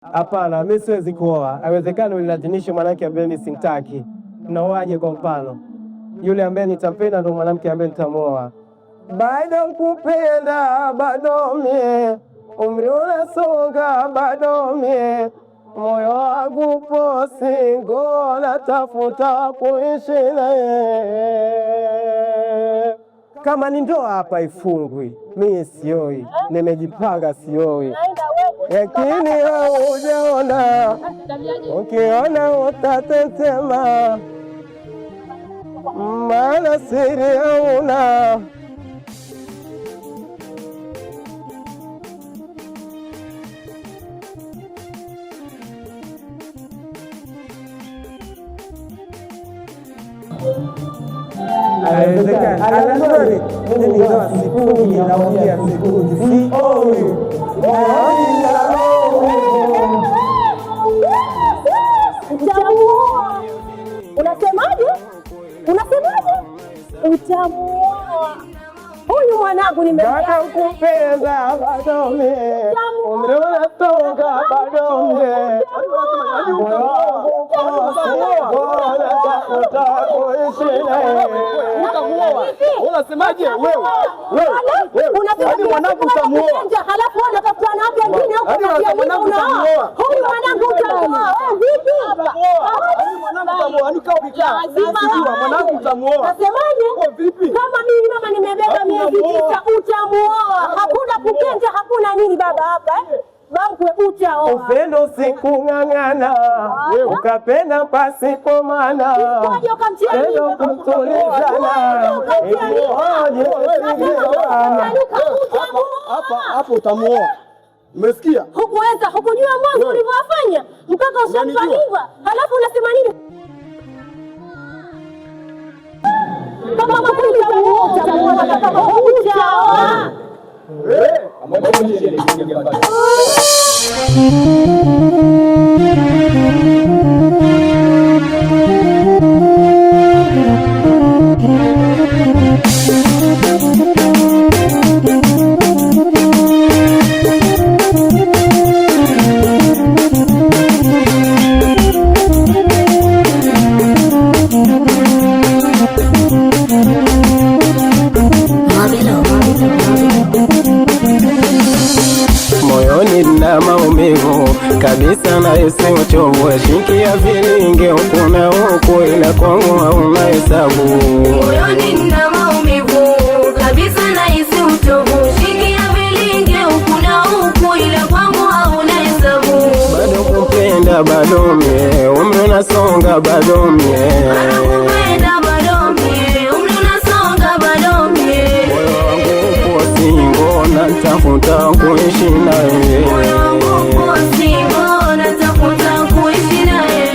Hapana, mimi siwezi kuoa. Haiwezekani unilazimishe mwanamke ambaye mimi simtaki. Naoaje? Kwa mfano, yule ambaye nitampenda ndo mwanamke ambaye nitamuoa. Bado kupenda bado mie, umri unasonga bado mie, moyo wangu po single, natafuta kuishi naye. Kama ni ndoa hapa ifungwi, mimi sioi, nimejipanga sioi. Lakini hujaona, ukiona utatetema, maana siri hauna. Haiwezekani. Anasema mimi ndo sifungi, naongea sifungi. Sioi. Utamuoa. Unasemaje? Utamuoa. Huyu mwanangu nimempenda. Kupenda bado mie, umri unasonga bado mie, unasemaje wewe? Unasemaje mwanangu utamuoa? Halafu unatafuta na hapo wengine huko na mwanangu utamuoa. Huyu mwanangu utamuoa. Vipi hapa? Mwanangu utamuoa, nikao bikaa. Mwanangu utamuoa. Nasemaje? Vipi? Kama mimi mama nimebeba miezi 9 utamuoa. Hakuna kupenda, hakuna nini baba hapa Bankwe utaoa. Upendo sikung'ang'ana, ukapenda pasipo maana, upendo kutulizana. Hapo utamuoa. Umesikia? Hukuweza, hukujua mwanzo ulivyowafanya mpaka ushamfaniwa. Halafu unasema nini? Kama utaoa. Moyoni na maumivu kabisa, na isi uchovu, shikia vilinge huku na huku, ila kwangu hauna hesabu. Moyoni na maumivu kabisa, na isi uchovu, shikia vilinge huku na huku, ila kwangu hauna hesabu. Bado kupenda bado mie, umri unasonga bado mie, natafuta kuishi naye. Moyo wangu upo single, natafuta kuishi naye.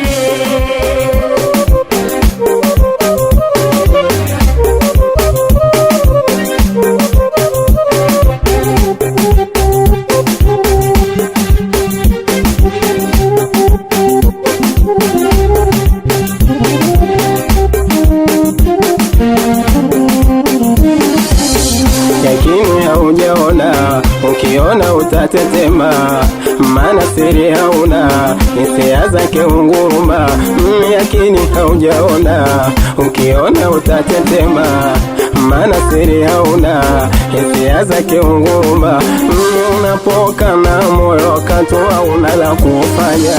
Hujaona, ukiona utatetema, maana siri hauna, hisia zake unguruma. Yakini haujaona, ukiona utatetema, maana siri hauna, hisia zake unguruma. Unapoka na moyo katua unala kufanya,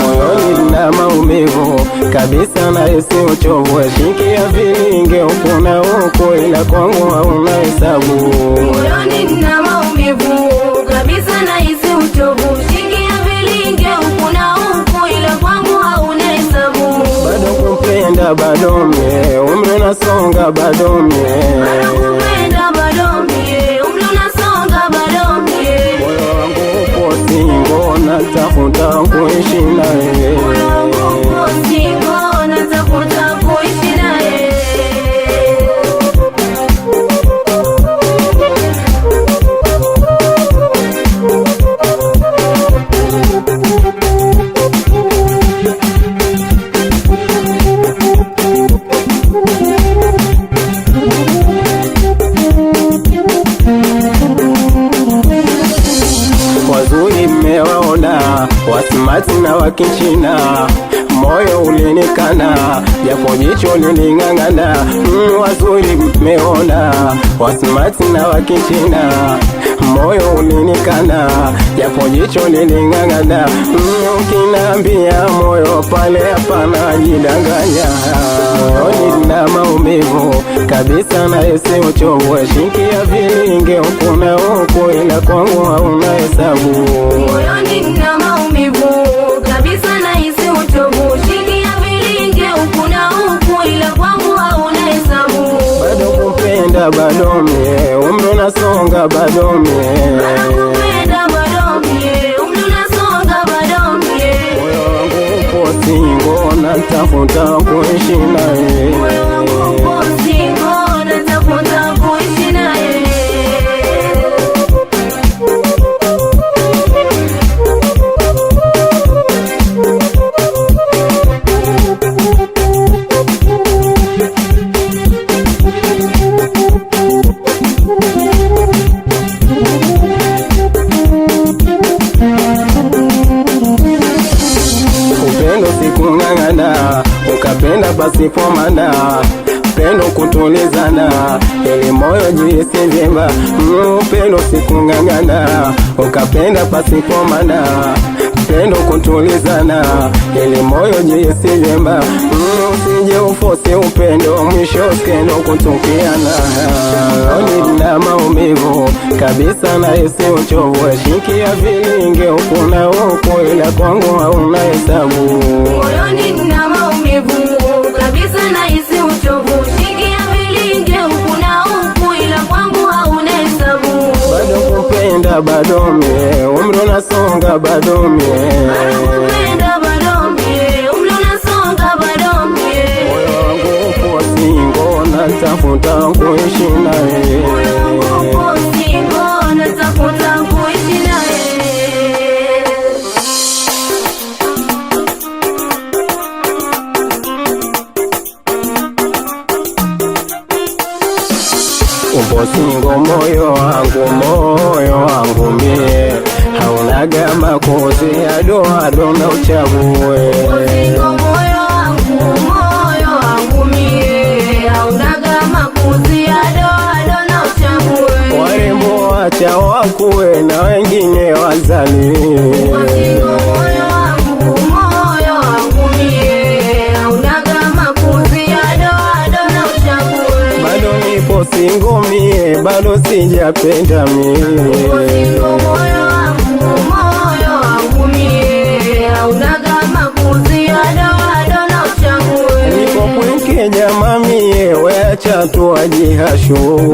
moyoni na maumivu kabisa, na isi uchovu, shikia vilinge huku na huku, ila kwangu hauna hesabu. Moyoni na maumivu kabisa, na isi uchovu, shikia vilinge huku na huku, ila kwangu hauna hesabu. Bado kupenda bado mie, umri unasonga bado mie, kupenda bado mie, umri unasonga bado mie. Moyo wangu upo single, natafuta kuishi naye. Moyo wangu upo single, natafuta kuishi naye. Wasmati na wakichina, moyo ulinikana, japo jicho liling'ang'ana, wazuri mmeona. Wasmati na wakichina, moyo ulinikana, japo jicho liling'ang'ana, ukiniambia moyo pale hapana jidanganya. Moyoni nina maumivu kabisa na hisi uchovu, shikia vilinge huku na huku, ila kwangu hauna hesabu. Moyoni nina maumivu kabisa na hisi uchovu, shikia vilinge huku na huku, ila kwangu hauna hesabu. Bado kupenda bado mie, umri unasonga bado mie. Moyo wangu upo singo, natafuta kuishi naye. Upendo sikung'ang'ana, ukapenda pasipo maana, upendo kutulizana, ili moyo jihisi vyema. Upendo sikung'ang'ana, ukapenda pasipo maana, upendo kutulizana, ili moyo jihisi vyema. Usije ufosi upendo, mwisho skendo kutukiana. Nina maumivu kabisa na hisi uchovu, shikia vilinge huku na huku, ila kwangu hauna hesabu. Moyoni nina maumivu kabisa na hisi uchovu, shikia vilinge huku na huku, ila kwangu hauna hesabu. Bado kupenda bado mie, umri unasonga bado mie. Moyo wangu upo singo, natafuta kuishi naye. Upo singo moyo wangu mie, haunaga makozi ado na uchague. Warembo wacha wakuwe na wengine wazali. Bado nipo singo mie, bado sijapenda mie. Nipo kweke jama mie, weacha tuwajihashu.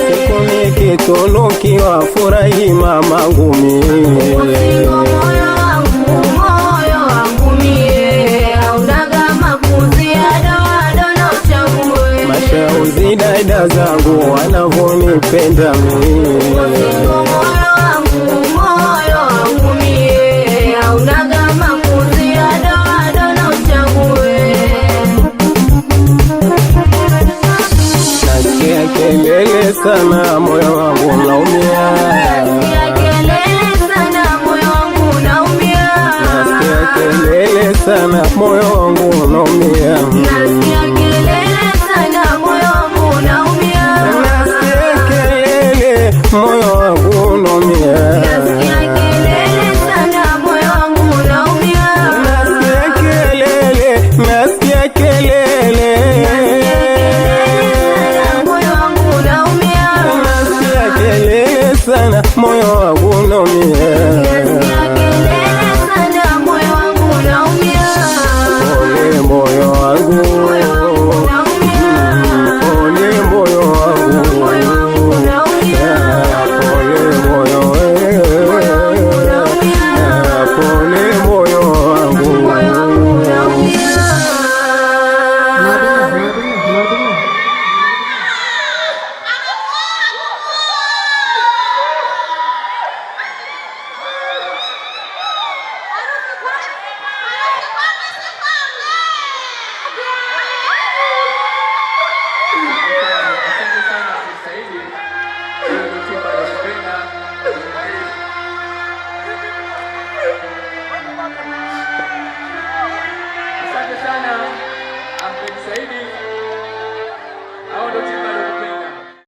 Siku nikitunukiwa furahi mamangu mie. Mashauzi dada zangu wanavonipenda mie. Nasikia kelele sana, moyo wangu unaumia. Nasikia kelele sana, moyo wangu unaumia. Moyo wangu unaumia. Nasikia kelele sana, moyo wangu unaumia.